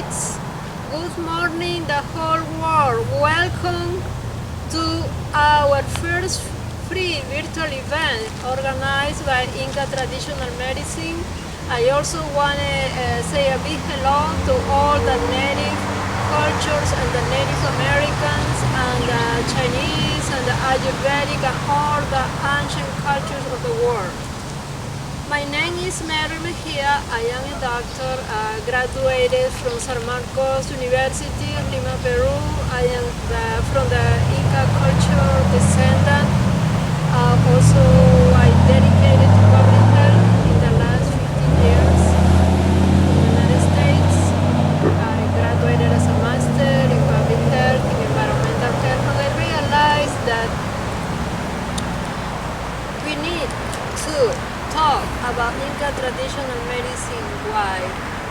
kids! Good morning, the whole world! Welcome to our first free virtual event organized by Inka Traditional Medicine. I also want to say a big hello to all the native cultures and the Native Americans and the Chinese and the Ayurvedic and all the ancient cultures of the world. My name is Mary Mejia. I am a doctor, graduated from San Marcos University, Lima, Peru. I am from the Inka Culture descendant. Also, I dedicated to public health in the last 15 years in the United States. I graduated as a master in public health, in environmental health, and I realized that we need to talk about Inka traditional medicine. Why?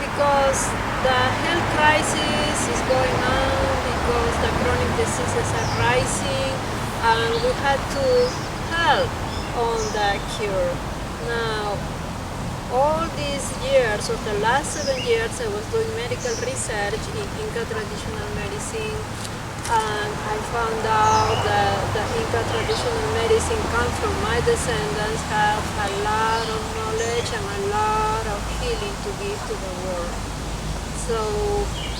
Because the health crisis is going on, because the chronic diseases are rising, and we had to help on the cure. Now, all these years, of the last 7 years, I was doing medical research in Inka traditional medicine, and I found out that the Inka traditional medicine comes from my descendants, have a lot of knowledge and a lot of healing to give to the world. So,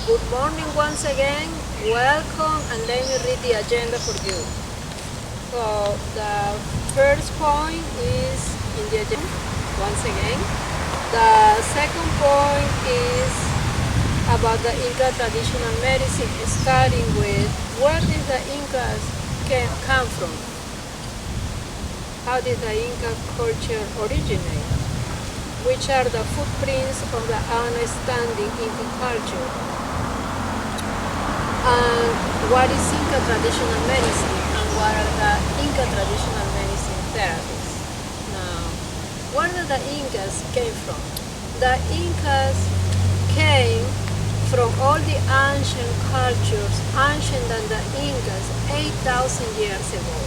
good morning once again, welcome, and let me read the agenda for you. So, the first point is in the agenda, once again. The second point is about the Inka traditional medicine, starting with where did the Incas come from? How did the Inka culture originate? Which are the footprints of the outstanding Inka culture? And what is Inka traditional medicine? And what are the Inka traditional medicine therapies? Now, where did the Incas came from? The Incas came from all the ancient cultures, ancient than the Incas, 8,000 years ago.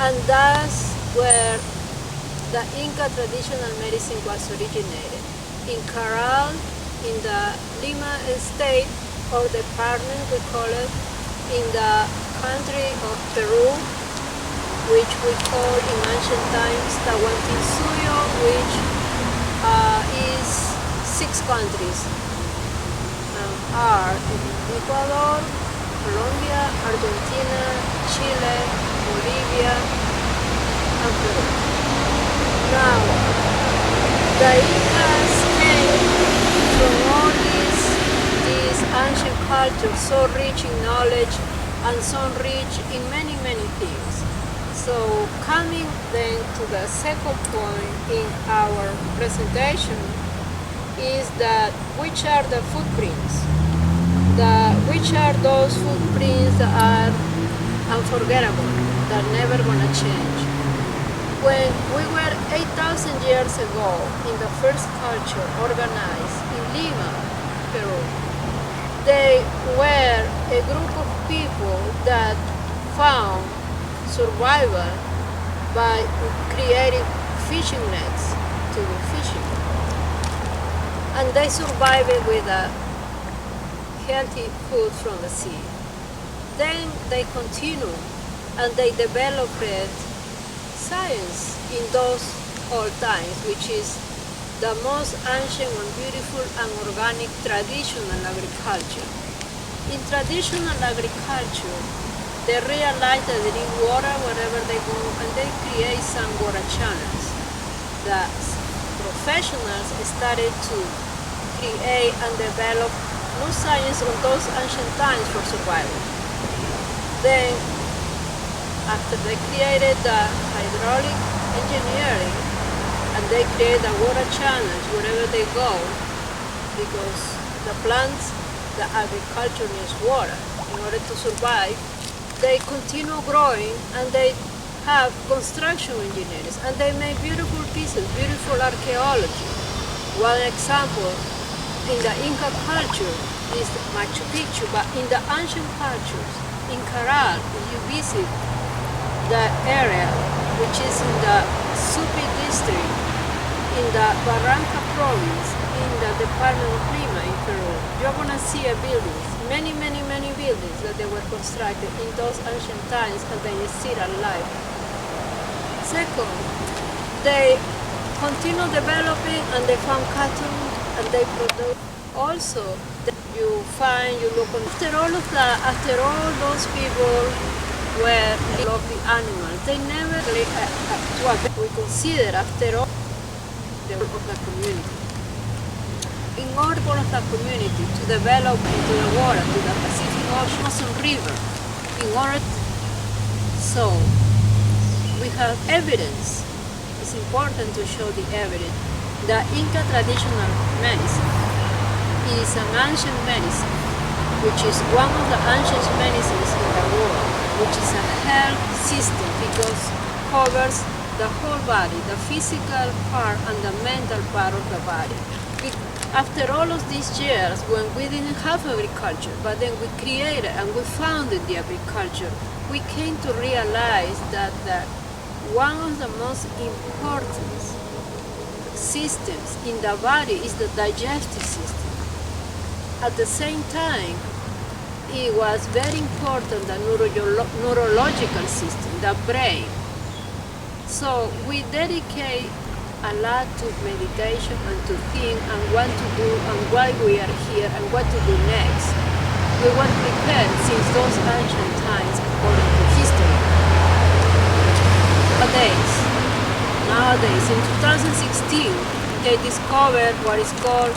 And that's where the Inka traditional medicine was originated. In Caral, in the Lima state, or department we call it, in the country of Peru, which we call in ancient times Tahuantinsuyo, which is 6 countries. Are Ecuador, Colombia, Argentina, Chile, Bolivia, and Peru. Now, the Incas came from all these ancient cultures, so rich in knowledge and so rich in many, many things. So, coming then to the second point in our presentation is that which are the footprints? Which are those footprints that are unforgettable, that are never gonna change? When we were 8,000 years ago in the first culture organized in Lima, Peru, they were a group of people that found survival by creating fishing nets to do fishing. And they survived with a healthy food from the sea. Then they continue and they developed science in those old times, which is the most ancient and beautiful and organic traditional agriculture. In traditional agriculture, they realize that they need water wherever they go, and they create some water channels. The professionals started to create and develop new science on those ancient times for survival. Then, after they created the hydraulic engineering and they created the water channels wherever they go, because the plants, the agriculture needs water in order to survive, they continue growing and they have construction engineers and they make beautiful pieces, beautiful archaeology. One example in the Inka culture is Machu Picchu, but in the ancient cultures, in Caral, if you visit the area, which is in the Supi district, in the Barranca province, in the Department of Lima in Peru, you're gonna see a buildings, many buildings that they were constructed in those ancient times and they are still alive. Second, they continue developing and they found cattle and they produce. Also, you look after all those people were lovely animals. They never we consider after all the work of the community. In order for the community to develop into the water, to the Pacific Ocean, Amazon River, so we have evidence. It's important to show the evidence that Inka Traditional Medicine is an ancient medicine, which is one of the ancient medicines in the world, which is a health system because covers the whole body, the physical part and the mental part of the body. After all of these years, when we didn't have agriculture, but then we created and we founded the agriculture, we came to realize that one of the most important systems in the body is the digestive system. At the same time, it was very important the neurological system, the brain. So we dedicate a lot to meditation and to think and what to do and why we are here and what to do next. We were prepared since those ancient times according to history. Nowadays, in 2016, they discovered what is called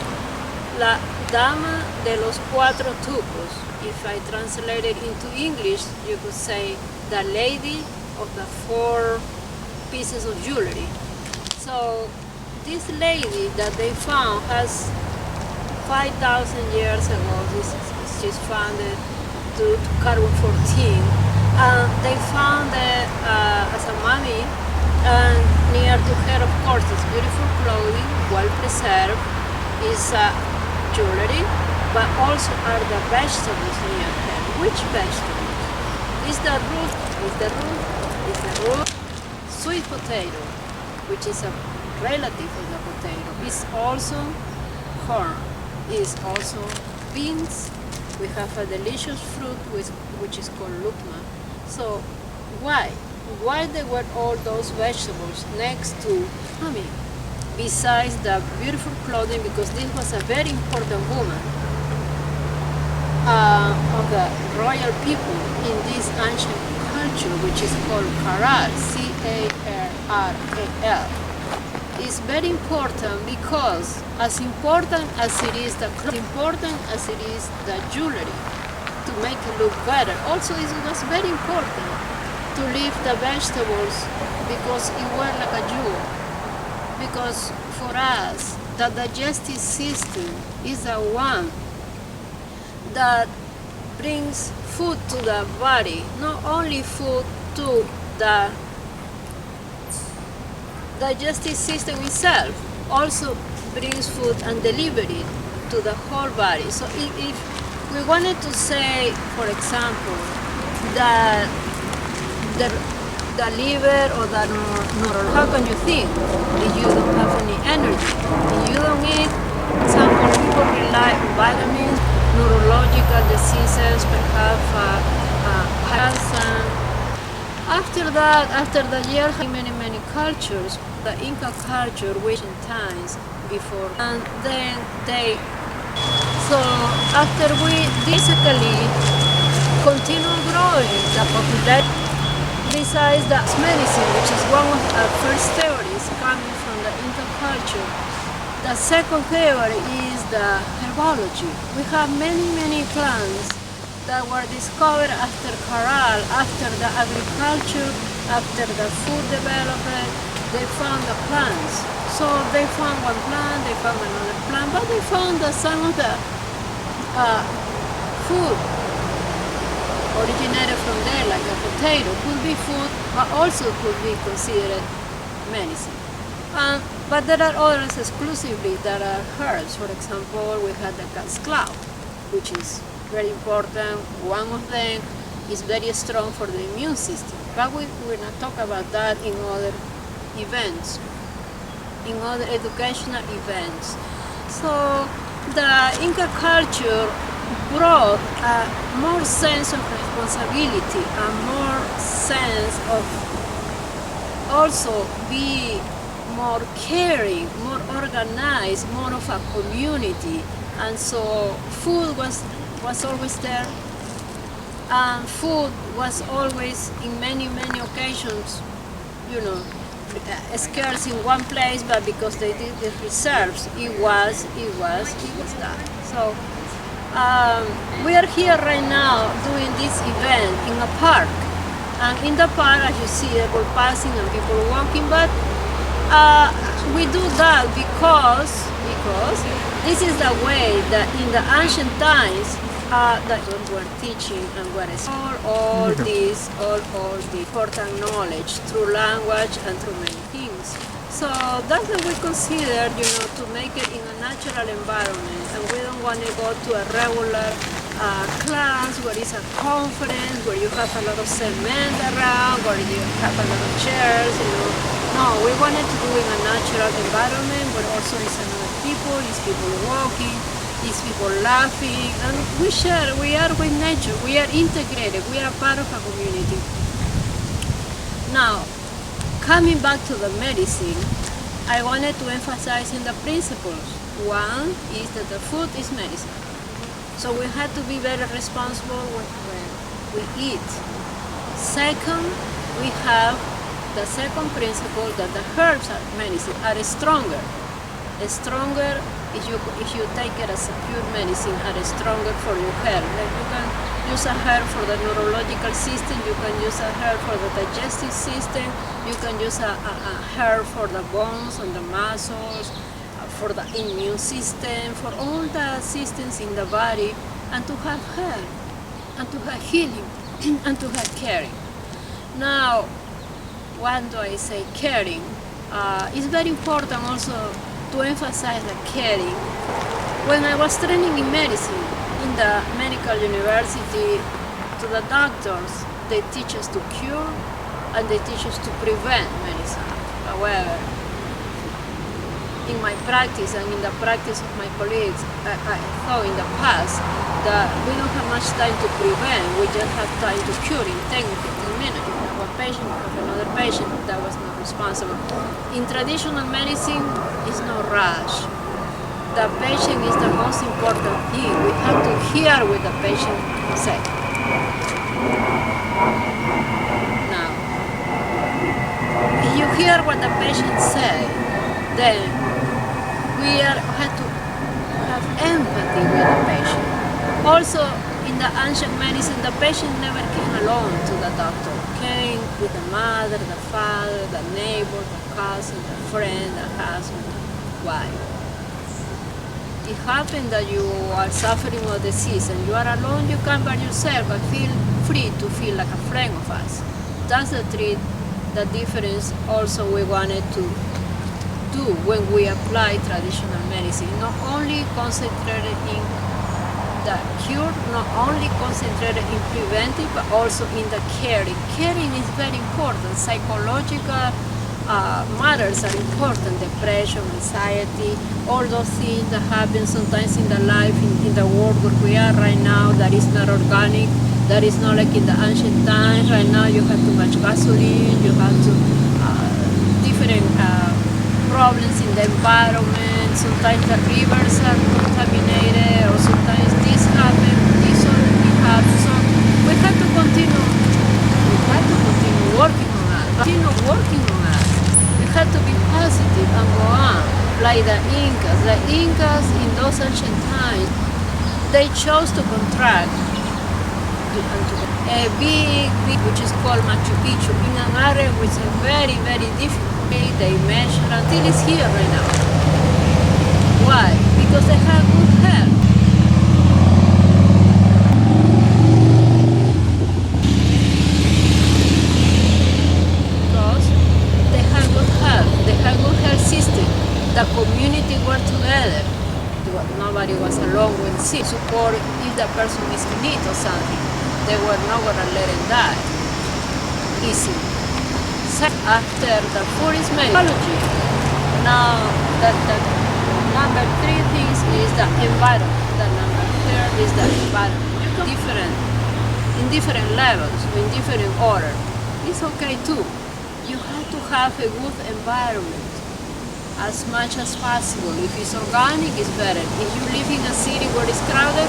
La Dama de los Cuatro Tubos. If I translate it into English, you could say the lady of the four pieces of jewelry. So this lady that they found has 5,000 years ago, she's founded to carbon-14. They found it as a mummy and near to her, of course, it's beautiful clothing, well preserved, is jewelry, but also are the vegetables near her. Which vegetables? Is the root, sweet potato, which is a relative of the potato, is also corn, is also beans. We have a delicious fruit which is called lupma. So why there were all those vegetables next to mummy? Besides the beautiful clothing, because this was a very important woman of the royal people in this ancient culture, which is called Caral, C-A-R-R-A-L. It's very important because as important as it is the jewelry to make it look better, also it was very important to leave the vegetables because it were like a jewel. Because for us, the digestive system is the one that brings food to the body, not only food to the digestive system itself, also brings food and deliver it to the whole body. So if we wanted to say, for example, that the liver or the neural, how can you think if you don't have any energy? If you don't eat, some people rely on vitamins, neurological diseases, perhaps health. After that, after the year, many cultures, the Inka culture, which in times before, and then so after we basically continue growing the popularity, besides the medicine, which is one of the first theories coming from the Inka culture, the second theory is the herbology. We have many plants that were discovered after Caral, after the agriculture, after the food development. They found the plants. So they found one plant, they found another plant, but they found that some of the food originated from there, like a potato, could be food, but also could be considered medicine. But there are others exclusively that are herbs. For example, we had the cat's claw, which is very important. One of them is very strong for the immune system. But we will not talk about that in other events, in other educational events. So the Inka culture brought a more sense of responsibility, a more sense of also be more caring, more organized, more of a community. And so food was always there. And food was always, in many occasions, you know, scarce in one place, but because they did the reserves, it was that. So we are here right now doing this event in a park, and in the park, as you see, people passing and people walking. But we do that because this is the way that in the ancient times that we were teaching and were all this important knowledge through language and through many things. So that's what we consider, to make it in a natural environment, and we don't want to go to a regular class where it's a conference where you have a lot of cement around, where you have a lot of chairs. No, we wanted to do in a natural environment where also it's another people, it's people walking, it's people laughing, and we share, we are with nature, we are integrated, we are part of a community. Now, coming back to the medicine, I wanted to emphasize in the principles. One is that the food is medicine. So we have to be very responsible when we eat. Second, we have the second principle that the herbs are medicine, are stronger. Stronger if you take it as a pure medicine, are stronger for your health. Like you can use a herb for the neurological system, you can use a herb for the digestive system, you can use a herb for the bones and the muscles, for the immune system, for all the systems in the body, and to have health, and to have healing, and to have caring. Now, why do I say caring? It's very important also to emphasize the caring. When I was training in medicine in the medical university, to the doctors, they teach us to cure and they teach us to prevent medicine. However, in my practice and in the practice of my colleagues, I thought in the past that we don't have much time to prevent, we just have time to cure in 10, 15 minutes. One patient, you have another patient, that was not responsible. In traditional medicine, it's no rush. The patient is the most important thing. We have to hear what the patient says. Now, if you hear what the patient said, then we have to have empathy with the patient. Also, in the ancient medicine, the patient never came alone to the doctor. Came with the mother, the father, the neighbor, the cousin, the friend, the husband, the wife. It happened that you are suffering of disease and you are alone, you come by yourself, but feel free to feel like a friend of us. That's the difference also we wanted to do when we apply traditional medicine. Not only concentrated in the cure, not only concentrated in preventive, but also in the caring. Caring is very important. Psychological matters are important. Depression, anxiety, all those things that happen sometimes in the life, in the world where we are right now, that is not organic, that is not like in the ancient times. Right now you have too much gasoline, you have different problems in the environment. Sometimes the rivers are contaminated, or sometimes this happens, this already happens. So we have to continue working on us. We have to be positive and go on. Like the Inkas. The Inkas in those ancient times, they chose to contract a big, which is called Machu Picchu, in an area which is very, very difficult. They measure until it's here right now. Why? Because they have good health. Because they have good health. They have good health system. The community worked together. Nobody was alone when sick. Support if the person is in need or something. They were not going to let him die easy. After the food is medicine. Now number three things is the environment. The number third is the environment. In different levels, in different order. It's okay too. You have to have a good environment as much as possible. If it's organic, it's better. If you live in a city where it's crowded,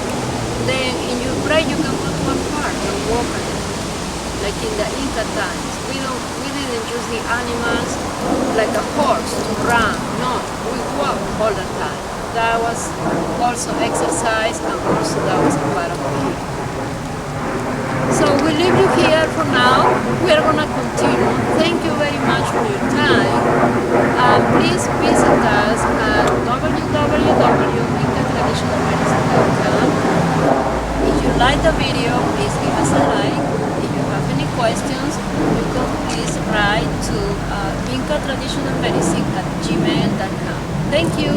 then in your break you can go to a park and walk on it. Like in the Inka times. We didn't use the animals like a horse to run. No, we walk all the time. That was also exercise, and also that was a part of it. So we leave you here for now. We are gonna continue. Thank you very much for your time. Please visit us at www.inkatraditionalmedicine.com. If you like the video, please give us a like. If you have any questions, you can please write to Inka Traditional Medicine at gmail.com. Thank you.